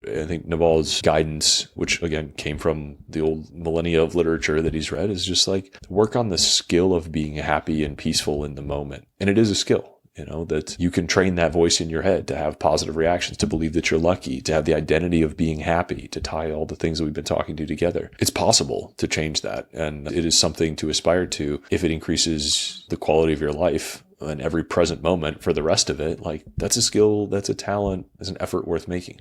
I think Naval's guidance, which again came from the old millennia of literature that he's read, is just like work on the skill of being happy and peaceful in the moment. And it is a skill. That you can train that voice in your head to have positive reactions, to believe that you're lucky, to have the identity of being happy, to tie all the things that we've been talking to together. It's possible to change that. And it is something to aspire to if it increases the quality of your life and every present moment for the rest of it. Like, that's a skill, that's a talent, that's an effort worth making.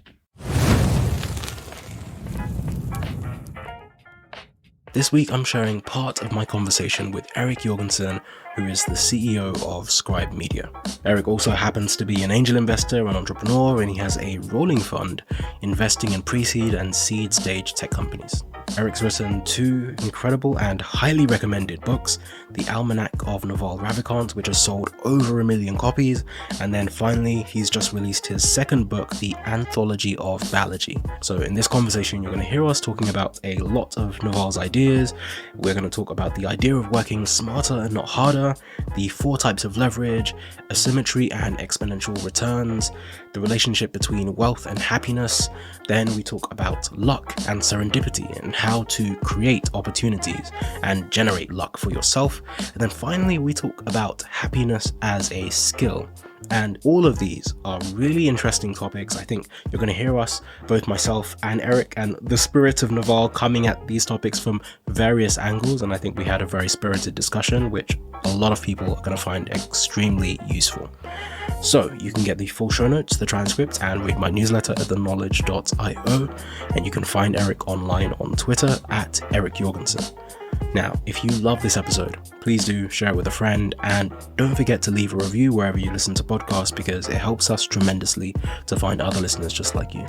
This week, I'm sharing part of my conversation with Eric Jorgenson, who is the CEO of Scribe Media. Eric also happens to be an angel investor and entrepreneur, and he has a rolling fund investing in pre-seed and seed stage tech companies. Eric's written 2 incredible and highly recommended books, the Almanack of Naval Ravikant, which has sold over 1 million copies, and then finally he's just released his second book, the Anthology of Balaji. So in this conversation you're going to hear us talking about a lot of Naval's ideas. We're going to talk about the idea of working smarter and not harder, the 4 types of leverage, asymmetry and exponential returns, the relationship between wealth and happiness. Then we talk about luck and serendipity and how to create opportunities and generate luck for yourself. And then finally, we talk about happiness as a skill. And all of these are really interesting topics. I think you're going to hear us, both myself and Eric, and the spirit of Naval coming at these topics from various angles. And I think we had a very spirited discussion, which a lot of people are going to find extremely useful. So you can get the full show notes, the transcript, and read my newsletter at theknowledge.io. And you can find Eric online on Twitter at Eric Jorgenson. Now, if you love this episode, please do share it with a friend, and don't forget to leave a review wherever you listen to podcasts, because it helps us tremendously to find other listeners just like you.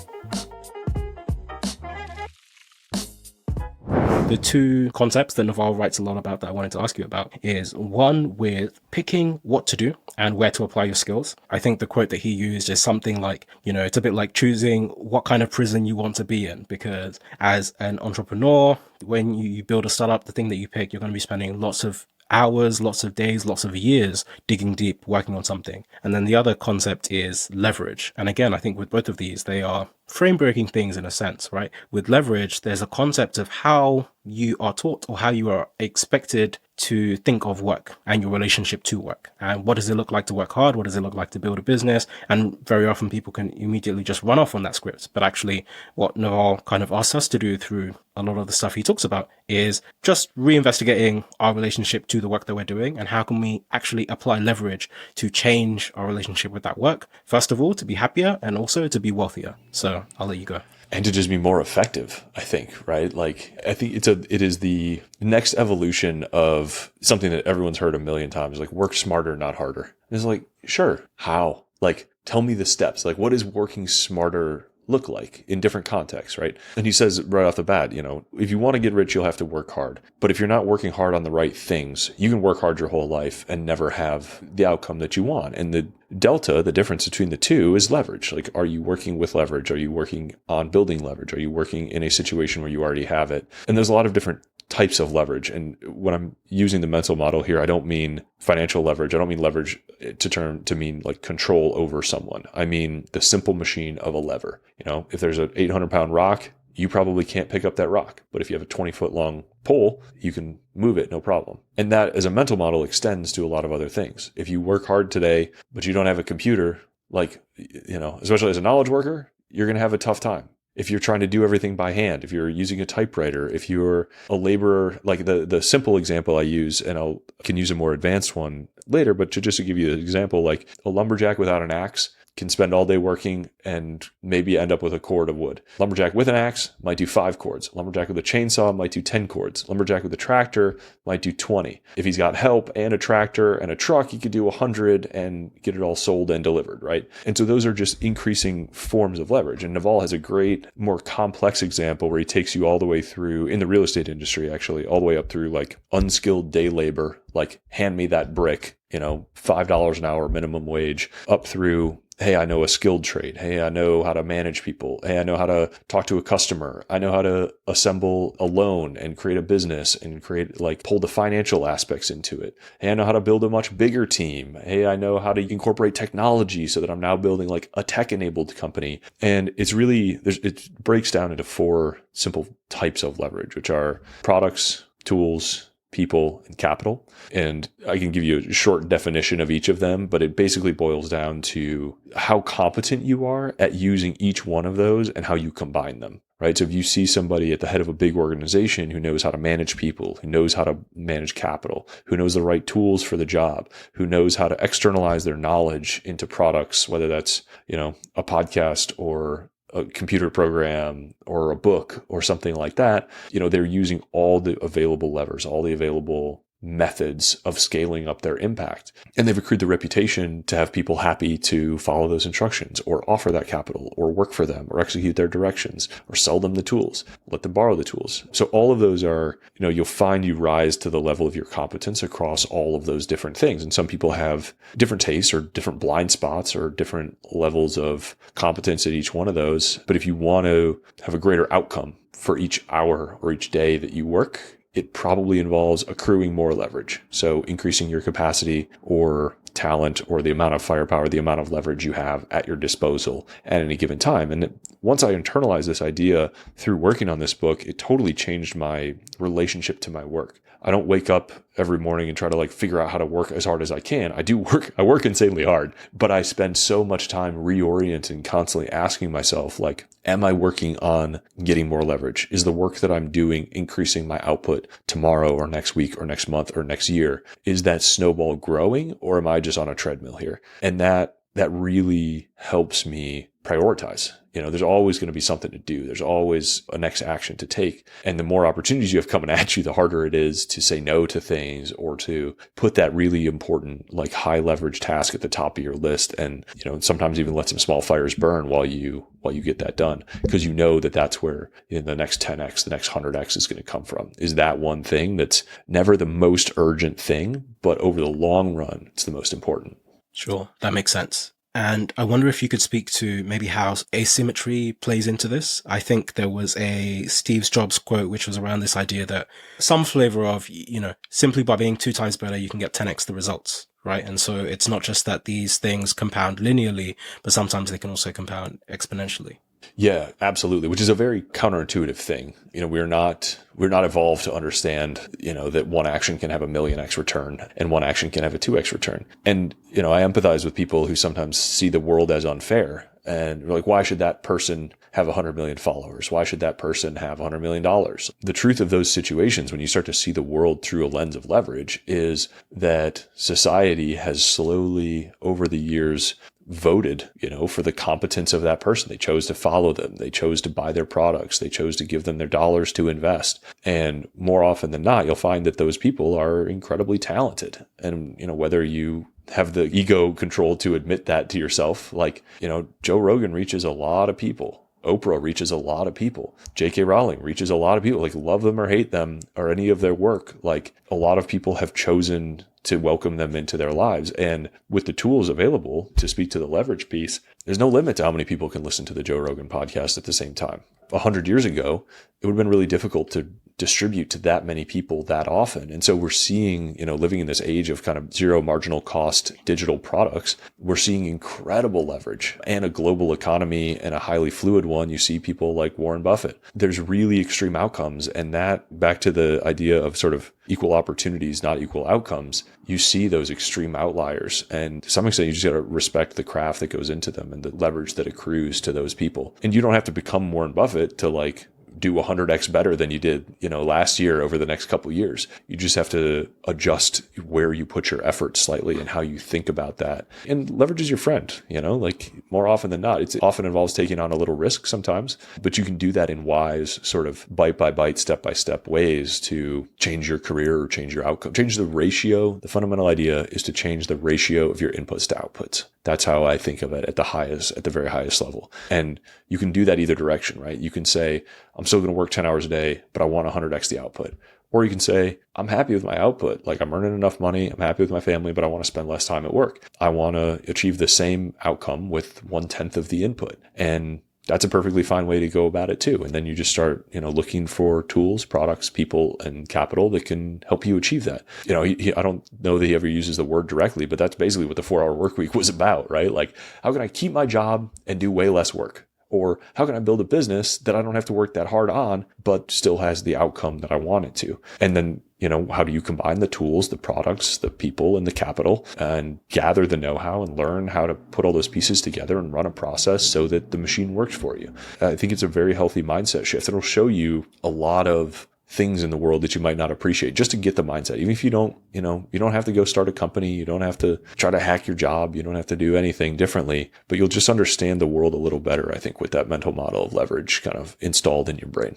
The 2 concepts that Naval writes a lot about that I wanted to ask you about is one with picking what to do and where to apply your skills. I think the quote that he used is something like, it's a bit like choosing what kind of prison you want to be in, because as an entrepreneur, when you build a startup, the thing that you pick, you're going to be spending lots of hours, lots of days, lots of years digging deep, working on something. And then the other concept is leverage. And again, I think with both of these, they are frame-breaking things in a sense, right? With leverage, there's a concept of how you are taught or how you are expected to think of work and your relationship to work. And what does it look like to work hard? What does it look like to build a business? And very often people can immediately just run off on that script. But actually what Naval kind of asks us to do through a lot of the stuff he talks about is just reinvestigating our relationship to the work that we're doing, and how can we actually apply leverage to change our relationship with that work. First of all, to be happier, and also to be wealthier. So I'll let you go. And to just be more effective, I think, right? Like, I think it is the next evolution of something that everyone's heard a million times, like work smarter, not harder. And it's like, sure, how? Like, tell me the steps. Like, what is working smarter look like in different contexts, right? And he says right off the bat, if you want to get rich, you'll have to work hard. But if you're not working hard on the right things, you can work hard your whole life and never have the outcome that you want. And the delta, the difference between the two, is leverage. Like, are you working with leverage? Are you working on building leverage? Are you working in a situation where you already have it? And there's a lot of different types of leverage. And when I'm using the mental model here, I don't mean financial leverage. I don't mean leverage to mean like control over someone. I mean the simple machine of a lever. If there's an 800-pound rock, you probably can't pick up that rock. But if you have a 20-foot long pole, you can move it, no problem. And that as a mental model extends to a lot of other things. If you work hard today, but you don't have a computer, like, especially as a knowledge worker, you're going to have a tough time. If you're trying to do everything by hand, if you're using a typewriter, if you're a laborer, like the simple example I use, and I can use a more advanced one later, but just to give you an example, like a lumberjack without an axe can spend all day working and maybe end up with a cord of wood. Lumberjack with an axe might do 5 cords. Lumberjack with a chainsaw might do 10 cords. Lumberjack with a tractor might do 20. If he's got help and a tractor and a truck, he could do 100 and get it all sold and delivered, right? And so those are just increasing forms of leverage. And Naval has a great, more complex example where he takes you all the way through, in the real estate industry actually, all the way up through like unskilled day labor, like hand me that brick, $5 an hour minimum wage, up through hey, I know a skilled trade. Hey, I know how to manage people. Hey, I know how to talk to a customer. I know how to assemble a loan and create a business and pull the financial aspects into it. Hey, I know how to build a much bigger team. Hey, I know how to incorporate technology so that I'm now building like a tech-enabled company. And it breaks down into 4 simple types of leverage, which are products, tools, people, and capital. And I can give you a short definition of each of them, but it basically boils down to how competent you are at using each one of those and how you combine them, right? So if you see somebody at the head of a big organization who knows how to manage people, who knows how to manage capital, who knows the right tools for the job, who knows how to externalize their knowledge into products, whether that's, a podcast or a computer program or a book or something like that, they're using all the available levers, all the available methods of scaling up their impact. And they've accrued the reputation to have people happy to follow those instructions or offer that capital or work for them or execute their directions or sell them the tools, let them borrow the tools. So all of those are, you'll find you rise to the level of your competence across all of those different things. And some people have different tastes or different blind spots or different levels of competence at each one of those. But if you want to have a greater outcome for each hour or each day that you work, it probably involves accruing more leverage. So increasing your capacity or talent or the amount of firepower, the amount of leverage you have at your disposal at any given time. And once I internalized this idea through working on this book, it totally changed my relationship to my work. I don't wake up every morning and try to figure out how to work as hard as I can. I work insanely hard, but I spend so much time reorienting, constantly asking myself, am I working on getting more leverage? Is the work that I'm doing increasing my output tomorrow or next week or next month or next year? Is that snowball growing, or am I just on a treadmill here? And that really helps me prioritize. There's always going to be something to do. There's always a next action to take. And the more opportunities you have coming at you, the harder it is to say no to things or to put that really important, high leverage task at the top of your list. And, sometimes even let some small fires burn while you get that done, because that's where the next 10x, the next 100x is going to come from. Is that one thing that's never the most urgent thing, but over the long run, it's the most important. Sure. That makes sense. And I wonder if you could speak to maybe how asymmetry plays into this. I think there was a Steve Jobs quote, which was around this idea that some flavor of, simply by being 2 times better, you can get 10x the results, right? And so it's not just that these things compound linearly, but sometimes they can also compound exponentially. Yeah, absolutely. Which is a very counterintuitive thing. We're not evolved to understand, that one action can have a 1,000,000x return and one action can have a 2x return. And, I empathize with people who sometimes see the world as unfair and are like, why should that person have 100 million followers? Why should that person have $100 million? The truth of those situations, when you start to see the world through a lens of leverage, is that society has slowly over the years voted, for the competence of that person. They chose to follow them. They chose to buy their products. They chose to give them their dollars to invest. And more often than not, you'll find that those people are incredibly talented. And, whether you have the ego control to admit that to yourself, Joe Rogan reaches a lot of people. Oprah reaches a lot of people. J.K. Rowling reaches a lot of people. Love them or hate them or any of their work. A lot of people have chosen to welcome them into their lives. And with the tools available to speak to the leverage piece, there's no limit to how many people can listen to the Joe Rogan podcast at the same time. 100 years ago, it would have been really difficult to distribute to that many people that often. And so we're seeing, living in this age of kind of zero marginal cost digital products, we're seeing incredible leverage and a global economy and a highly fluid one. You see people like Warren Buffett. There's really extreme outcomes. And that, back to the idea of sort of equal opportunities, not equal outcomes, you see those extreme outliers. And to some extent, you just got to respect the craft that goes into them and the leverage that accrues to those people. And you don't have to become Warren Buffett to do 100x better than you did, last year over the next couple of years. You just have to adjust where you put your effort slightly and how you think about that. And leverage is your friend, more often than not. It often involves taking on a little risk sometimes, but you can do that in wise, sort of bite by bite, step by step ways to change your career or change your outcome, change the ratio. The fundamental idea is to change the ratio of your inputs to outputs. That's how I think of it at the very highest level. And you can do that either direction, right? You can say, I'm still going to work 10 hours a day, but I want 100x the output. Or you can say, I'm happy with my output. Like I'm earning enough money. I'm happy with my family, but I want to spend less time at work. I want to achieve the same outcome with 1/10 of the input. And that's a perfectly fine way to go about it too. And then you just start, looking for tools, products, people, and capital that can help you achieve that. I don't know that he ever uses the word directly, but that's basically what the 4-hour work week was about, right? Like, how can I keep my job and do way less work? Or how can I build a business that I don't have to work that hard on, but still has the outcome that I want it to? And then, how do you combine the tools, the products, the people, and the capital, and gather the know-how and learn how to put all those pieces together and run a process so that the machine works for you? I think it's a very healthy mindset shift. It'll show you a lot of things in the world that you might not appreciate just to get the mindset. Even if you don't, you don't have to go start a company. You don't have to try to hack your job. You don't have to do anything differently, but you'll just understand the world a little better, I think, with that mental model of leverage kind of installed in your brain.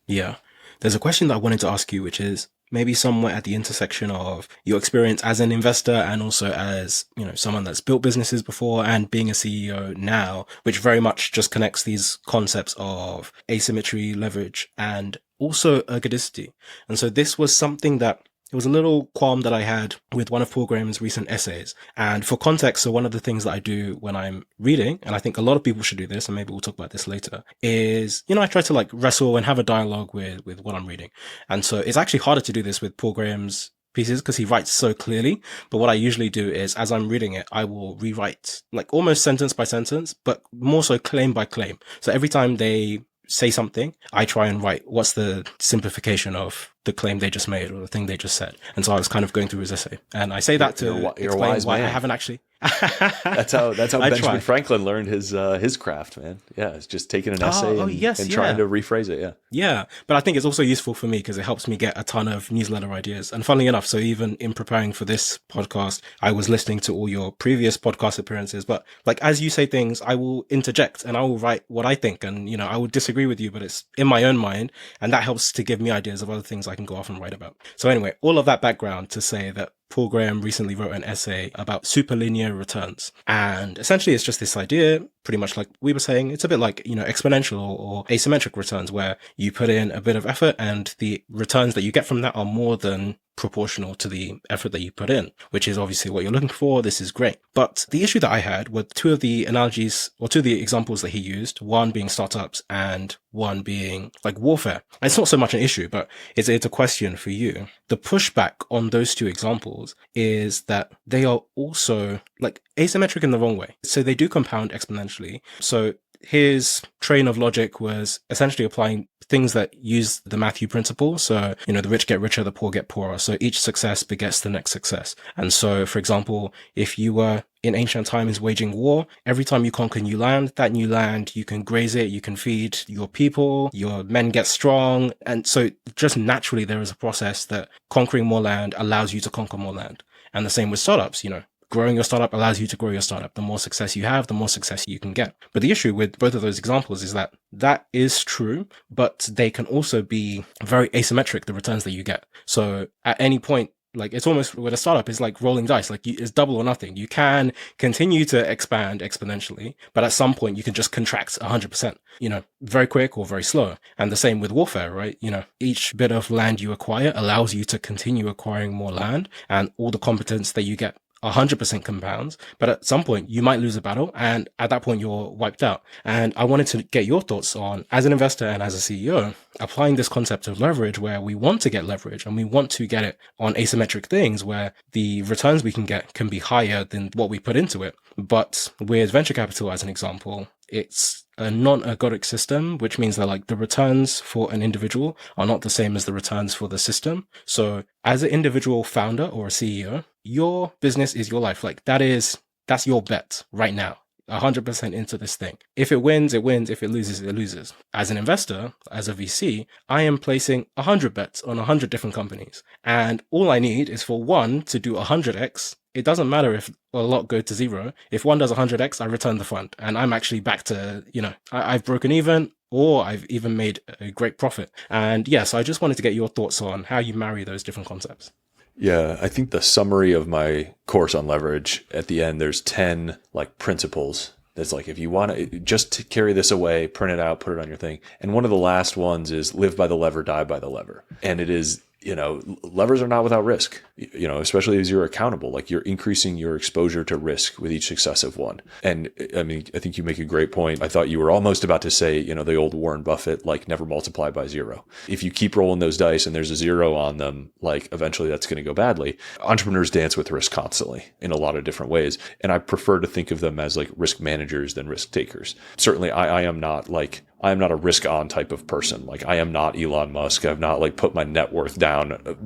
Yeah. There's a question that I wanted to ask you, which is maybe somewhere at the intersection of your experience as an investor and also as, someone that's built businesses before and being a CEO now, which very much just connects these concepts of asymmetry, leverage, and also ergodicity. And so this was something that it was a little qualm that I had with one of Paul Graham's recent essays. And for context, so one of the things that I do when I'm reading, and I think a lot of people should do this, and maybe we'll talk about this later, is, I try to wrestle and have a dialogue with what I'm reading. And so it's actually harder to do this with Paul Graham's pieces because he writes so clearly. But what I usually do is, as I'm reading it, I will rewrite almost sentence by sentence, but more so claim by claim. So every time they say something, I try and write what's the simplification of the claim they just made or the thing they just said. And so I was kind of going through his essay, and I say that to explain why I haven't actually. That's how Benjamin Franklin learned his craft, man. Yeah, it's just taking an essay and trying to rephrase it. Yeah, but I think it's also useful for me because it helps me get a ton of newsletter ideas. And funnily enough, so even in preparing for this podcast, I was listening to all your previous podcast appearances. But as you say things, I will interject and I will write what I think, and I will disagree with you, but it's in my own mind, and that helps to give me ideas of other things I can go off and write about. So anyway, all of that background to say that Paul Graham recently wrote an essay about superlinear returns. And essentially it's just this idea, pretty much like we were saying, it's a bit like, exponential or asymmetric returns, where you put in a bit of effort and the returns that you get from that are more than proportional to the effort that you put in, which is obviously what you're looking for. This is great. But the issue that I had were two of the analogies or two of the examples that he used, one being startups and one being warfare. And it's not so much an issue, but it's a question for you. The pushback on those two examples is that they are also asymmetric in the wrong way. So they do compound exponentially. So his train of logic was essentially applying things that use the Matthew principle. So, the rich get richer, the poor get poorer. So each success begets the next success. And so, for example, if you were in ancient times waging war, every time you conquer new land, that new land, you can graze it, you can feed your people, your men get strong. And so just naturally, there is a process that conquering more land allows you to conquer more land. And the same with startups, growing your startup allows you to grow your startup. The more success you have, the more success you can get. But the issue with both of those examples is that that is true, but they can also be very asymmetric, the returns that you get. So at any point, it's almost with a startup, it's like rolling dice, it's double or nothing. You can continue to expand exponentially, but at some point you can just contract 100%, very quick or very slow. And the same with warfare, right? Each bit of land you acquire allows you to continue acquiring more land, and all the competence that you get 100% compounds, but at some point you might lose a battle, and at that point you're wiped out. And I wanted to get your thoughts on, as an investor and as a CEO, applying this concept of leverage, where we want to get leverage and we want to get it on asymmetric things where the returns we can get can be higher than what we put into it. But with venture capital, as an example, it's a non-ergodic system, which means that the returns for an individual are not the same as the returns for the system. So as an individual founder or a CEO, your business is your life. That's your bet right now. 100% into this thing. If it wins, it wins. If it loses, it loses. As an investor, as a VC, I am placing 100 bets on 100 different companies. And all I need is for one to do 100x. It doesn't matter if a lot go to zero. If one does 100x, I return the fund. And I'm actually back to, I've broken even, or I've even made a great profit. And yes, I just wanted to get your thoughts on how you marry those different concepts. Yeah, I think the summary of my course on leverage at the end, there's 10 like principles. That's like, if you want to just to carry this away, print it out, put it on your thing. And one of the last ones is live by the lever, die by the lever. And it is, levers are not without risk, especially as you're accountable, like you're increasing your exposure to risk with each successive one. And I mean, I think you make a great point. I thought you were almost about to say, the old Warren Buffett, like never multiply by zero. If you keep rolling those dice and there's a zero on them, like eventually that's going to go badly. Entrepreneurs dance with risk constantly in a lot of different ways. And I prefer to think of them as like risk managers than risk takers. Certainly I am not a risk on type of person. Like I am not Elon Musk. I've not like put my net worth down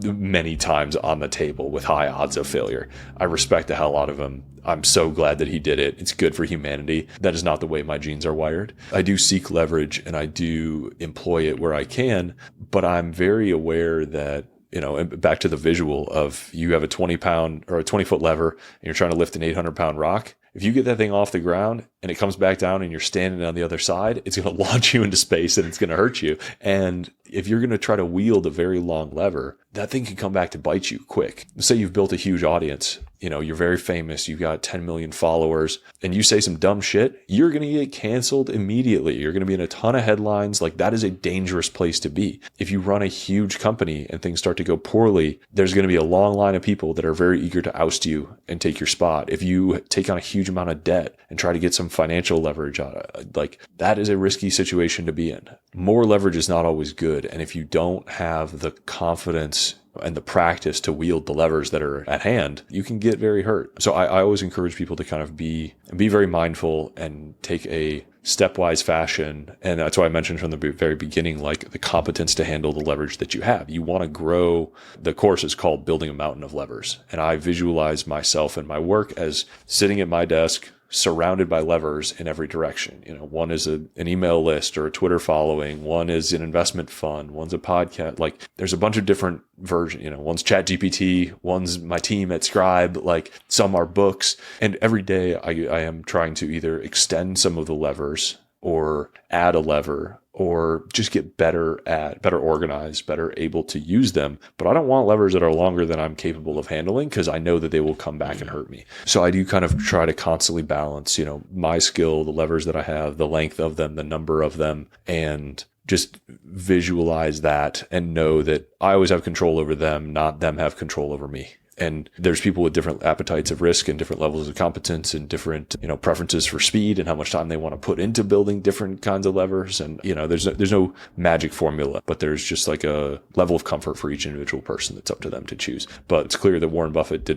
many times on the table with high odds of failure. I respect the hell out of him. I'm so glad that he did it. It's good for humanity. That is not the way my genes are wired. I do seek leverage and I do employ it where I can, but I'm very aware that, and back to the visual of you have a 20-pound or a 20-foot lever and you're trying to lift an 800-pound rock. If you get that thing off the ground and it comes back down and you're standing on the other side, it's going to launch you into space and it's going to hurt you. And if you're going to try to wield a very long lever, that thing can come back to bite you quick. Say you've built a huge audience, you're very famous, you've got 10 million followers, and you say some dumb shit, you're going to get canceled immediately. You're going to be in a ton of headlines. Like that is a dangerous place to be. If you run a huge company and things start to go poorly, there's going to be a long line of people that are very eager to oust you and take your spot. If you take on a huge amount of debt and try to get some financial leverage out of it, like that is a risky situation to be in. More leverage is not always good. And if you don't have the confidence and the practice to wield the levers that are at hand, you can get very hurt. So I always encourage people to kind of be very mindful and take a stepwise fashion. And that's why I mentioned from the very beginning, like the competence to handle the leverage that you have. You want to grow. The course is called Building a Mountain of Levers. And I visualize myself and my work as sitting at my desk, surrounded by levers in every direction. One is an email list or a Twitter following. One is an investment fund. One's a podcast. Like there's a bunch of different versions. One's ChatGPT. One's my team at Scribe. Like some are books. And every day I am trying to either extend some of the levers or add a lever or just get better organized, better able to use them. But I don't want levers that are longer than I'm capable of handling because I know that they will come back and hurt me. So I do kind of try to constantly balance, my skill, the levers that I have, the length of them, the number of them, and just visualize that and know that I always have control over them, not them have control over me. And there's people with different appetites of risk and different levels of competence and different, preferences for speed and how much time they want to put into building different kinds of levers. And, there's no magic formula, but there's just like a level of comfort for each individual person that's up to them to choose. But it's clear that Warren Buffett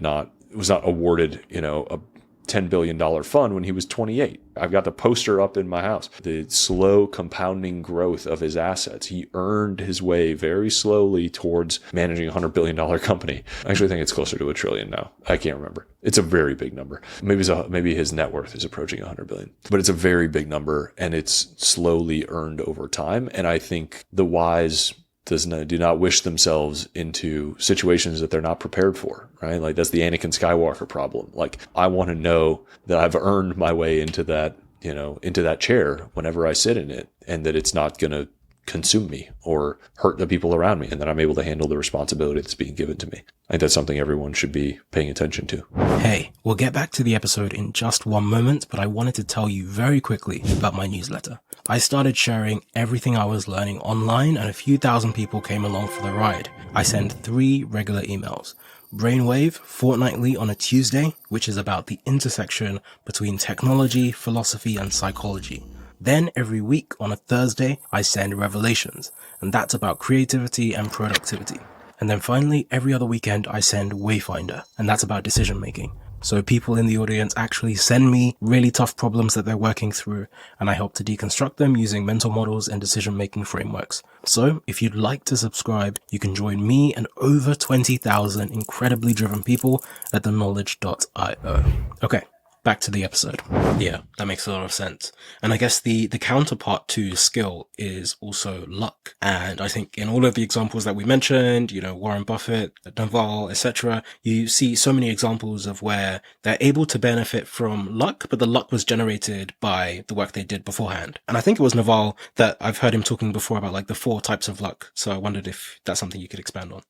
was not awarded, a $10 billion fund when he was 28. I've got the poster up in my house. The slow compounding growth of his assets. He earned his way very slowly towards managing a $100 billion company. I actually think it's closer to $1 trillion now. I can't remember. It's a very big number. Maybe his net worth is approaching 100 billion, but it's a very big number and it's slowly earned over time. And I think the wise do not wish themselves into situations that they're not prepared for, right? Like that's the Anakin Skywalker problem. Like I want to know that I've earned my way into that, into that chair whenever I sit in it, and that it's not going to consume me or hurt the people around me, and that I'm able to handle the responsibility that's being given to me. I think that's something everyone should be paying attention to. Hey, we'll get back to the episode in just one moment, but I wanted to tell you very quickly about my newsletter. I started sharing everything I was learning online, and a few thousand people came along for the ride. I send 3 regular emails. Brainwave, fortnightly on a Tuesday, which is about the intersection between technology, philosophy, and psychology. Then every week on a Thursday, I send Revelations, and that's about creativity and productivity. And then finally, every other weekend, I send Wayfinder, and that's about decision making. So people in the audience actually send me really tough problems that they're working through, and I help to deconstruct them using mental models and decision-making frameworks. So if you'd like to subscribe, you can join me and over 20,000 incredibly driven people at theknowledge.io. Okay. Back to the episode. Yeah, that makes a lot of sense. And I guess the counterpart to skill is also luck. And I think in all of the examples that we mentioned, Warren Buffett, Naval, etc., you see so many examples of where they're able to benefit from luck, but the luck was generated by the work they did beforehand. And I think it was Naval that I've heard him talking before about like the 4 types of luck. So I wondered if that's something you could expand on.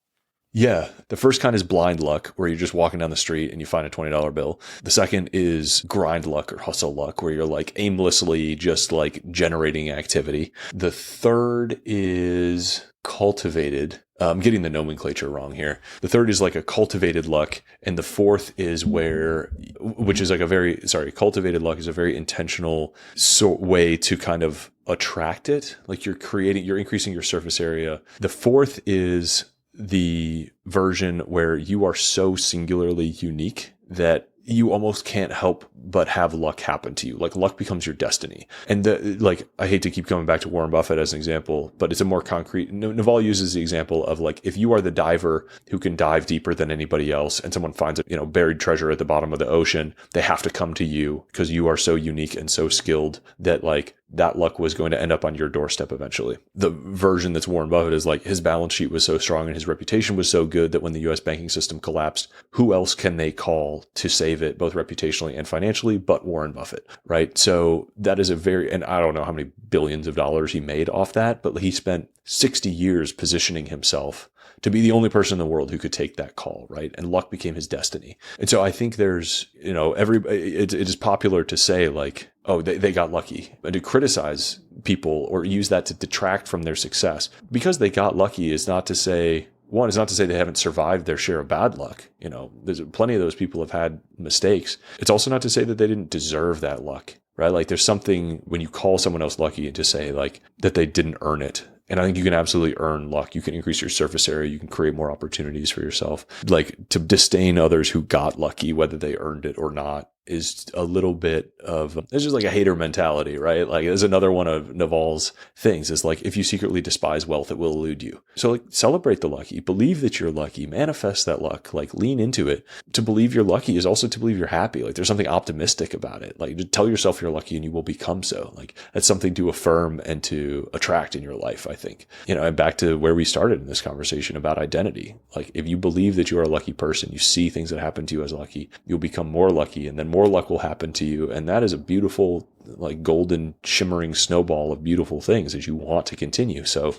Yeah. The first kind is blind luck, where you're just walking down the street and you find a $20 bill. The second is grind luck or hustle luck, where you're like aimlessly just like generating activity. The third is cultivated. I'm getting the nomenclature wrong here. The third is like a cultivated luck. And the fourth is which is like cultivated luck is a very intentional way to kind of attract it. Like you're increasing your surface area. The fourth is the version where you are so singularly unique that you almost can't help but have luck happen to you. Like luck becomes your destiny. And I hate to keep coming back to Warren Buffett as an example, but it's a more concrete. Naval uses the example of like, if you are the diver who can dive deeper than anybody else and someone finds a buried treasure at the bottom of the ocean, they have to come to you because you are so unique and so skilled that like that luck was going to end up on your doorstep eventually. The version that's Warren Buffett is like his balance sheet was so strong and his reputation was so good that when the US banking system collapsed, who else can they call to save it, both reputationally and financially, but Warren Buffett, right? So that is and I don't know how many billions of dollars he made off that, but he spent 60 years positioning himself to be the only person in the world who could take that call, right? And luck became his destiny. And so I think there's, it is popular to say like, oh, they got lucky, and to criticize people or use that to detract from their success. Because they got lucky is not to say, one, is not to say they haven't survived their share of bad luck. There's plenty of those people have had mistakes. It's also not to say that they didn't deserve that luck, right? Like there's something when you call someone else lucky and to say like that they didn't earn it. And I think you can absolutely earn luck. You can increase your surface area. You can create more opportunities for yourself. Like to disdain others who got lucky, whether they earned it or not, is a little bit of, it's just like a hater mentality, right? Like there's another one of Naval's things is like, if you secretly despise wealth, it will elude you. So like celebrate the lucky, believe that you're lucky, manifest that luck, like lean into it. To believe you're lucky is also to believe you're happy. Like there's something optimistic about it. Like to tell yourself you're lucky and you will become so. Like that's something to affirm and to attract in your life, I think. And back to where we started in this conversation about identity. Like if you believe that you're a lucky person, you see things that happen to you as lucky, you'll become more lucky, and then more luck will happen to you. And that is a beautiful, like golden shimmering snowball of beautiful things that you want to continue. So,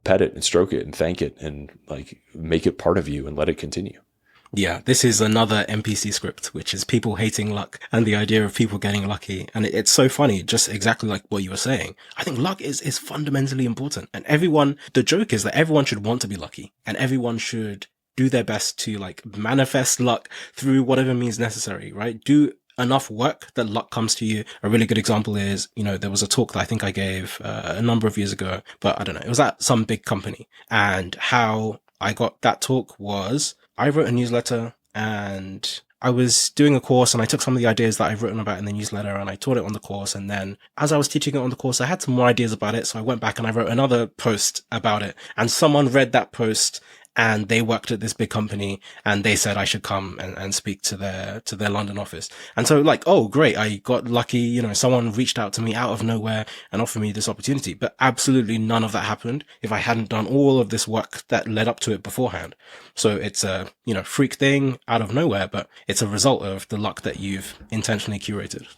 pet it and stroke it and thank it and like make it part of you and let it continue. Yeah, this is another NPC script, which is people hating luck and the idea of people getting lucky. And it's so funny, just exactly like what you were saying. I think luck is fundamentally important. And the joke is that everyone should want to be lucky, and everyone should do their best to like manifest luck through whatever means necessary, right? Do enough work that luck comes to you. A really good example is, there was a talk that I think I gave a number of years ago, but I don't know, it was at some big company. And how I got that talk was I wrote a newsletter and I was doing a course, and I took some of the ideas that I've written about in the newsletter and I taught it on the course. And then as I was teaching it on the course, I had some more ideas about it. So I went back and I wrote another post about it, and someone read that post and they worked at this big company and they said I should come and speak to their London office. And so like, oh great, I got lucky, someone reached out to me out of nowhere and offered me this opportunity. But absolutely none of that happened if I hadn't done all of this work that led up to it beforehand. So it's a, freak thing out of nowhere, but it's a result of the luck that you've intentionally curated.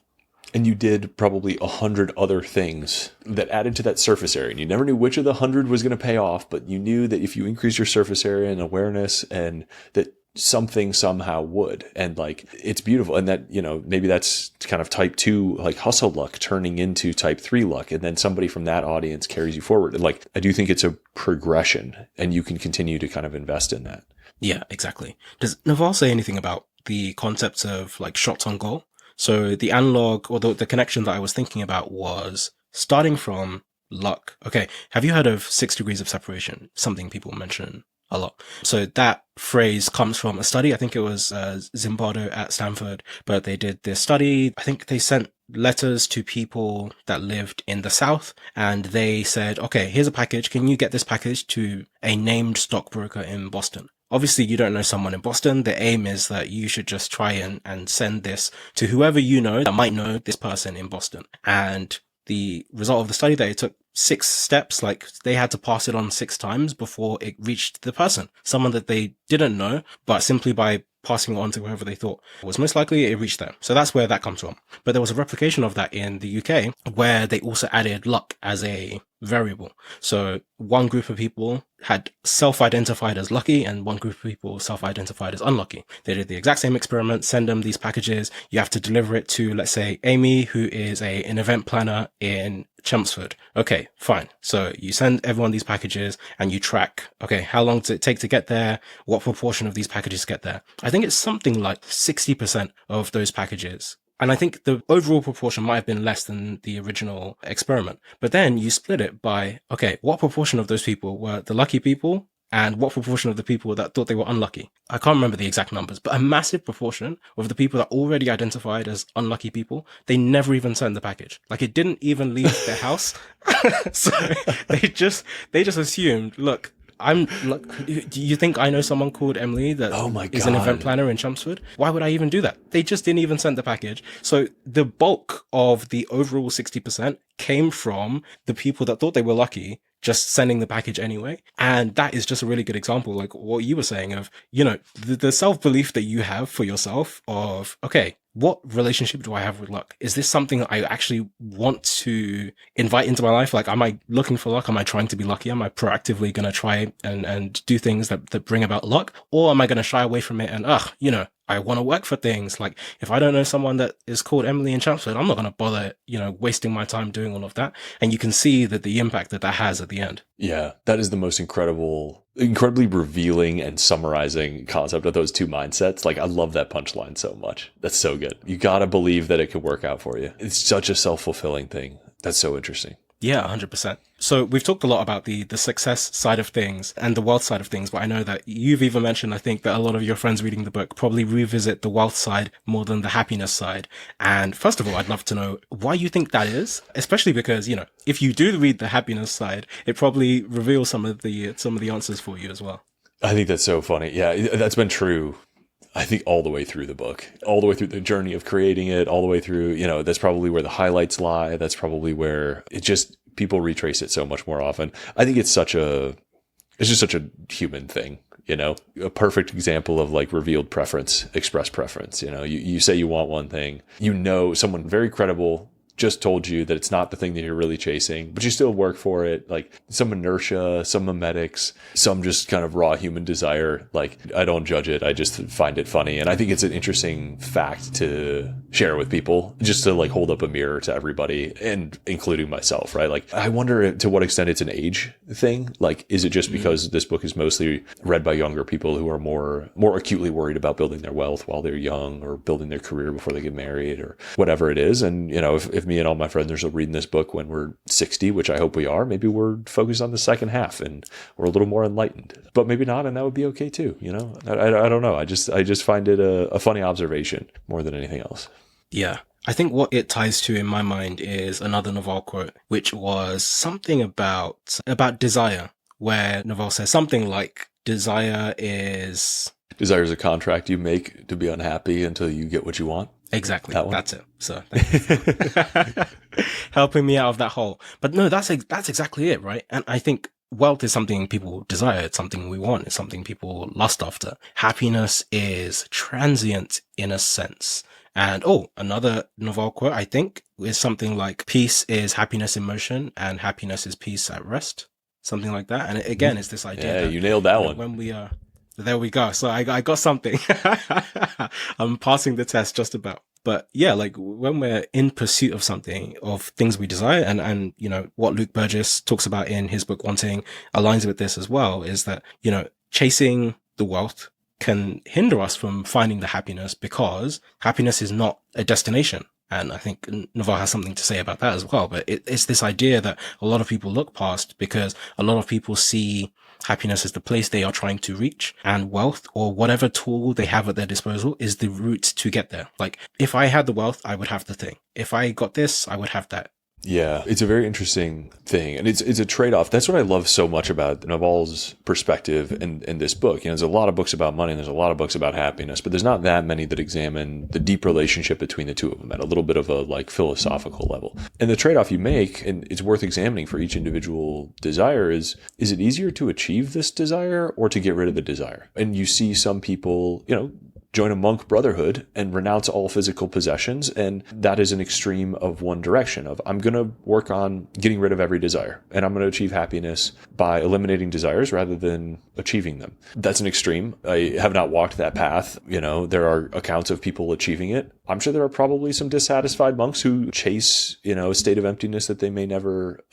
And you did probably 100 other things that added to that surface area. And you never knew which of the 100 was going to pay off, but you knew that if you increase your surface area and awareness, and that something somehow would. And like, it's beautiful. And that, maybe that's kind of type 2, like hustle luck turning into type 3 luck. And then somebody from that audience carries you forward. And like, I do think it's a progression, and you can continue to kind of invest in that. Yeah, exactly. Does Naval say anything about the concepts of like shots on goal? So the analog, or the connection that I was thinking about was starting from luck. Okay, have you heard of 6 degrees of separation? Something people mention a lot. So that phrase comes from a study. I think it was Zimbardo at Stanford, but they did this study. I think they sent letters to people that lived in the South, and they said, okay, here's a package. Can you get this package to a named stockbroker in Boston? Obviously, you don't know someone in Boston. The aim is that you should just try and send this to whoever you know that might know this person in Boston. And the result of the study, they took 6 steps, like they had to pass it on 6 times before it reached the person, someone that they didn't know, but simply by passing it on to whoever they thought was most likely, it reached them. So that's where that comes from. But there was a replication of that in the UK where they also added luck as a variable. So one group of people had self-identified as lucky and one group of people self-identified as unlucky. They did the exact same experiment, send them these packages. You have to deliver it to, let's say, Amy, who is an event planner in Chelmsford. Okay, fine. So you send everyone these packages and you track, okay, how long does it take to get there? What proportion of these packages get there? I think it's something like 60% of those packages. And I think the overall proportion might have been less than the original experiment. But then you split it by, okay, what proportion of those people were the lucky people and what proportion of the people that thought they were unlucky? I can't remember the exact numbers, but a massive proportion of the people that already identified as unlucky people, they never even sent the package. Like, it didn't even leave their house. So they just assumed, look, do you think I know someone called Emily that is an event planner in Chelmsford? Why would I even do that? They just didn't even send the package. So the bulk of the overall 60% came from the people that thought they were lucky just sending the package anyway. And that is just a really good example, like what you were saying of, you know, the self-belief that you have for yourself of, okay, what relationship do I have with luck? Is this something that I actually want to invite into my life? Like, am I looking for luck? Am I trying to be lucky? Am I proactively going to try and do things that bring about luck? Or am I going to shy away from it and, you know, I want to work for things. Like, if I don't know someone that is called Emily in Chelmsford, I'm not going to bother, you know, wasting my time doing all of that. And you can see that the impact that has at the end. Yeah, that is the most incredibly revealing and summarizing concept of those two mindsets. Like, I love that punchline so much. That's so good. You got to believe that it could work out for you. It's such a self-fulfilling thing. That's so interesting. Yeah, 100%. So we've talked a lot about the success side of things and the wealth side of things, but I know that you've even mentioned, I think, that a lot of your friends reading the book probably revisit the wealth side more than the happiness side. And first of all, I'd love to know why you think that is, especially because, you know, if you do read the happiness side, it probably reveals some of the answers for you as well. I think that's so funny. Yeah, that's been true. I think all the way through the book, all the way through the journey of creating it, all the way through, you know, that's probably where the highlights lie. That's probably where it just, people retrace it so much more often. I think it's just such a human thing, you know, a perfect example of like revealed preference, expressed preference. You know, you say you want one thing, you know, someone very credible just told you that it's not the thing that you're really chasing, but you still work for it. Like, some inertia, some memetics, some just kind of raw human desire. Like, I don't judge it. I just find it funny. And I think it's an interesting fact to share with people, just to like hold up a mirror to everybody, and including myself, right? Like, I wonder to what extent it's an age thing. Like, is it just because this book is mostly read by younger people who are more acutely worried about building their wealth while they're young, or building their career before they get married, or whatever it is? And, you know, if me and all my friends are reading this book when we're 60, which I hope we are, maybe we're focused on the second half and we're a little more enlightened, but maybe not. And that would be okay too. You know, I don't know. I just find it a funny observation more than anything else. Yeah. I think what it ties to in my mind is another Naval quote, which was something about desire, where Naval says something like, desire is a contract you make to be unhappy until you get what you want. Exactly. That's it. So thank you for helping me out of that hole. But no, that's exactly it, right? And I think wealth is something people desire. It's something we want. It's something people lust after. Happiness is transient in a sense. And another Naval quote, I think, is something like, peace is happiness in motion and happiness is peace at rest. Something like that. And again, it's this idea. Yeah, you nailed that one. When we there we go. So I got something. I'm passing the test just about. But yeah, like, when we're in pursuit of something, of things we desire, and you know, what Luke Burgess talks about in his book Wanting aligns with this as well, is that, you know, chasing the wealth can hinder us from finding the happiness, because happiness is not a destination. And I think Naval has something to say about that as well. But it's this idea that a lot of people look past, because a lot of people see happiness as the place they are trying to reach, and wealth, or whatever tool they have at their disposal, is the route to get there. Like, if I had the wealth, I would have the thing. If I got this, I would have that. Yeah, it's a very interesting thing. And it's a trade-off. That's what I love so much about Naval's perspective in this book. You know, there's a lot of books about money, and there's a lot of books about happiness, but there's not that many that examine the deep relationship between the two of them at a little bit of a like philosophical level. And the trade-off you make, and it's worth examining for each individual desire, is it easier to achieve this desire or to get rid of the desire? And you see some people, you know, join a monk brotherhood and renounce all physical possessions. And that is an extreme of one direction of I'm going to work on getting rid of every desire and I'm going to achieve happiness by eliminating desires rather than achieving them. That's an extreme. I have not walked that path. There are accounts of people achieving it. I'm sure there are probably some dissatisfied monks who chase, a state of emptiness that they may never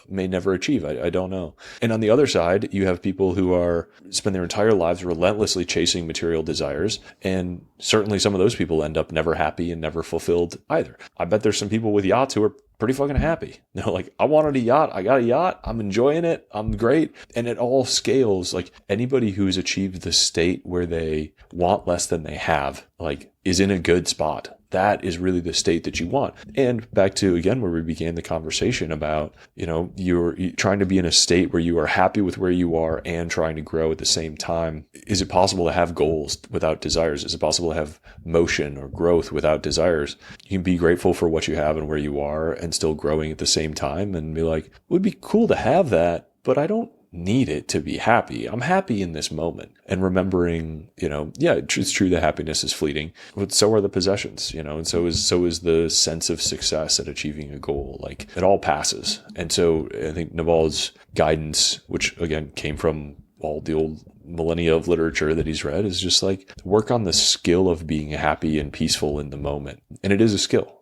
achieve. I don't know. And on the other side, you have people who spend their entire lives relentlessly chasing material desires. And certainly some of those people end up never happy and never fulfilled either. I bet there's some people with yachts who are pretty fucking happy. They're like, I wanted a yacht. I got a yacht. I'm enjoying it. I'm great. And it all scales. Like anybody who's achieved the state where they want less than they have, like is in a good spot. That is really the state that you want. And back to, again, where we began the conversation about, you're trying to be in a state where you are happy with where you are and trying to grow at the same time. Is it possible to have goals without desires? Is it possible to have motion or growth without desires? You can be grateful for what you have and where you are and still growing at the same time and be like, it would be cool to have that, but I don't need it to be happy. I'm happy in this moment. And remembering, it's true that happiness is fleeting, but so are the possessions, and so is the sense of success at achieving a goal. Like it all passes. And so I think Naval's guidance, which again came from all the old millennia of literature that he's read, is just like work on the skill of being happy and peaceful in the moment. And it is a skill.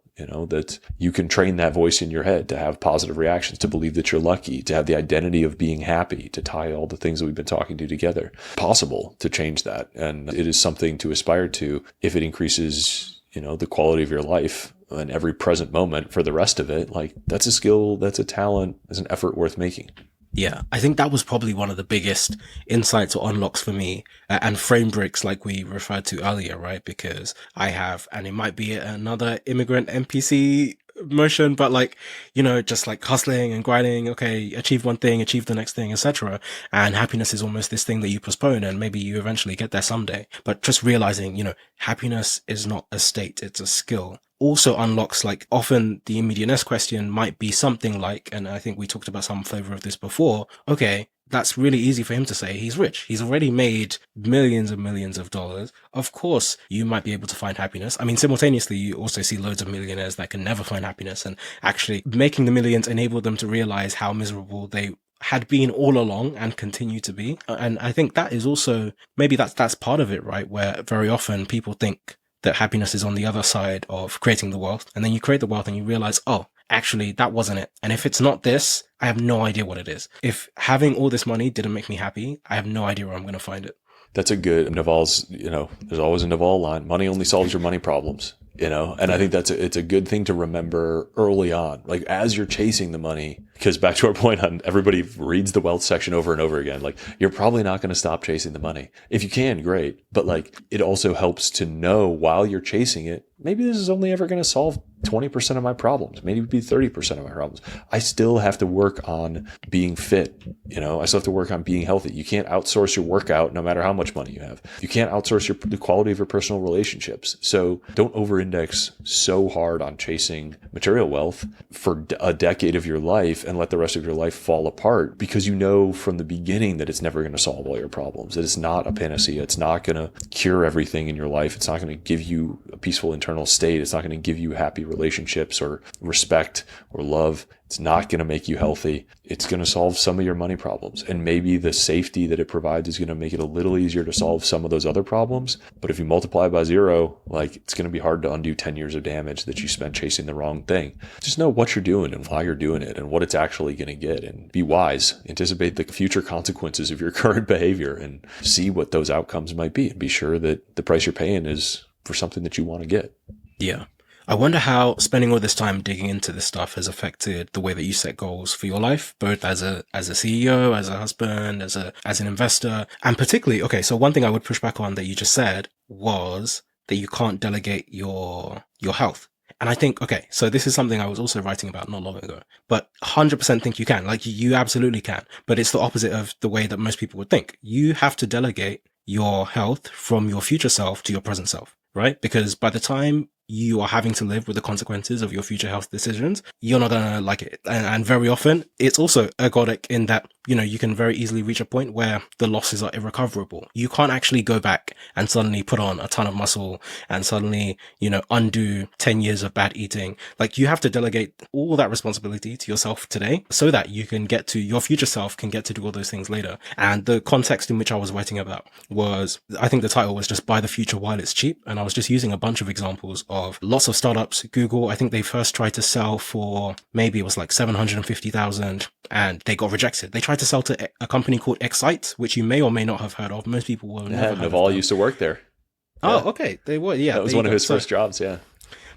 That you can train that voice in your head to have positive reactions, to believe that you're lucky, to have the identity of being happy, to tie all the things that we've been talking to together. Possible to change that. And it is something to aspire to if it increases, the quality of your life and every present moment for the rest of it. Like that's a skill, that's a talent, that's an effort worth making. Yeah, I think that was probably one of the biggest insights or unlocks for me and frame breaks like we referred to earlier, right? Because I have, and it might be another immigrant NPC motion, but just like hustling and grinding, okay, achieve one thing, achieve the next thing, etc. And happiness is almost this thing that you postpone and maybe you eventually get there someday. But just realizing, happiness is not a state, it's a skill. Also unlocks, like often the immediate next question might be something like, and I think we talked about some flavor of this before, okay, that's really easy for him to say. He's rich. He's already made millions and millions of dollars. Of course, you might be able to find happiness. I mean, simultaneously, you also see loads of millionaires that can never find happiness, and actually making the millions enabled them to realize how miserable they had been all along and continue to be. And I think that is also, maybe that's part of it, right? Where very often people think that happiness is on the other side of creating the wealth. And then you create the wealth and you realize, oh, actually, that wasn't it. And if it's not this, I have no idea what it is. If having all this money didn't make me happy, I have no idea where I'm going to find it. That's a good Naval's, there's always a Naval line. Money only solves your money problems, and I think it's a good thing to remember early on, like as you're chasing the money, because back to our point on everybody reads the wealth section over and over again, like you're probably not going to stop chasing the money. If you can, great. But like it also helps to know while you're chasing it, maybe this is only ever going to solve 20% of my problems, maybe it'd be 30% of my problems. I still have to work on being fit. I still have to work on being healthy. You can't outsource your workout no matter how much money you have. You can't outsource the quality of your personal relationships. So don't over-index so hard on chasing material wealth for a decade of your life and let the rest of your life fall apart, because you know from the beginning that it's never going to solve all your problems, that it's not a panacea. It's not going to cure everything in your life. It's not going to give you a peaceful internal state. It's not going to give you happy relationships or respect or love. It's not going to make you healthy. It's going to solve some of your money problems. And maybe the safety that it provides is going to make it a little easier to solve some of those other problems. But if you multiply by zero, like it's going to be hard to undo 10 years of damage that you spent chasing the wrong thing. Just know what you're doing and why you're doing it and what it's actually going to get, and be wise. Anticipate the future consequences of your current behavior and see what those outcomes might be, and be sure that the price you're paying is for something that you want to get. Yeah. I wonder how spending all this time digging into this stuff has affected the way that you set goals for your life, both as a CEO, as a husband, as an investor, and particularly, okay, so one thing I would push back on that you just said was that you can't delegate your health. And I think, okay, so this is something I was also writing about not long ago, but 100% think you can. Like you absolutely can, but it's the opposite of the way that most people would think. You have to delegate your health from your future self to your present self, right? Because by the time you are having to live with the consequences of your future health decisions, you're not going to like it. And very often it's also ergodic in that you can very easily reach a point where the losses are irrecoverable. You can't actually go back and suddenly put on a ton of muscle and suddenly, undo 10 years of bad eating. Like, you have to delegate all that responsibility to yourself today so that your future self can get to do all those things later. And the context in which I was writing about was, I think the title was just Buy the Future While It's Cheap. And I was just using a bunch of examples of lots of startups. Google, I think they first tried to sell for maybe it was like 750,000 and they got rejected. They tried to sell to a company called Excite, which you may or may not have heard of. Most people will never have. Naval used to work there. Oh, yeah. Okay. They were, yeah. That was one of his first jobs, yeah.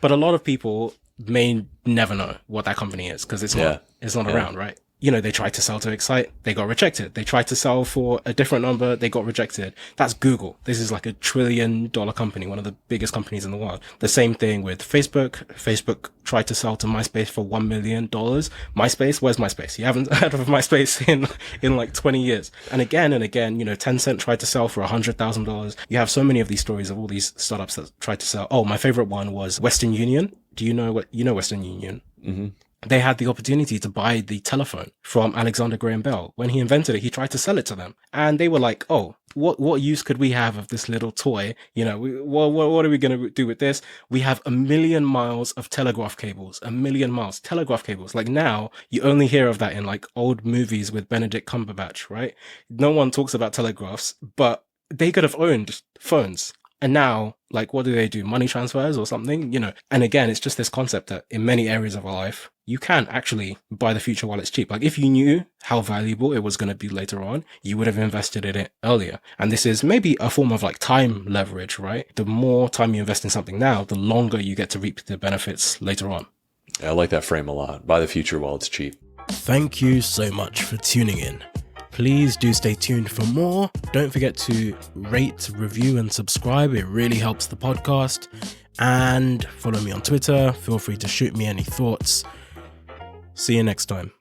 But a lot of people may never know what that company is because it's not around, right? They tried to sell to Excite, they got rejected. They tried to sell for a different number, they got rejected. That's Google. This is like $1 trillion company, one of the biggest companies in the world. The same thing with Facebook. Facebook tried to sell to MySpace for $1 million. MySpace, where's MySpace? You haven't heard of MySpace in like 20 years. And again, Tencent tried to sell for $100,000. You have so many of these stories of all these startups that tried to sell. Oh, my favorite one was Western Union. Do you know Western Union? Mm-hmm. They had the opportunity to buy the telephone from Alexander Graham Bell. When he invented it, he tried to sell it to them. And they were like, oh, what use could we have of this little toy? What are we going to do with this? We have 1 million miles of telegraph cables, 1 million miles, telegraph cables. Like, now you only hear of that in like old movies with Benedict Cumberbatch, right? No one talks about telegraphs, but they could have owned phones. And now, like, what do? Money transfers or something, And again, it's just this concept that in many areas of our life, you can actually buy the future while it's cheap. Like, if you knew how valuable it was going to be later on, you would have invested in it earlier. And this is maybe a form of like time leverage, right? The more time you invest in something now, the longer you get to reap the benefits later on. Yeah, I like that frame a lot. Buy the future while it's cheap. Thank you so much for tuning in. Please do stay tuned for more. Don't forget to rate, review, and subscribe. It really helps the podcast. And follow me on Twitter. Feel free to shoot me any thoughts. See you next time.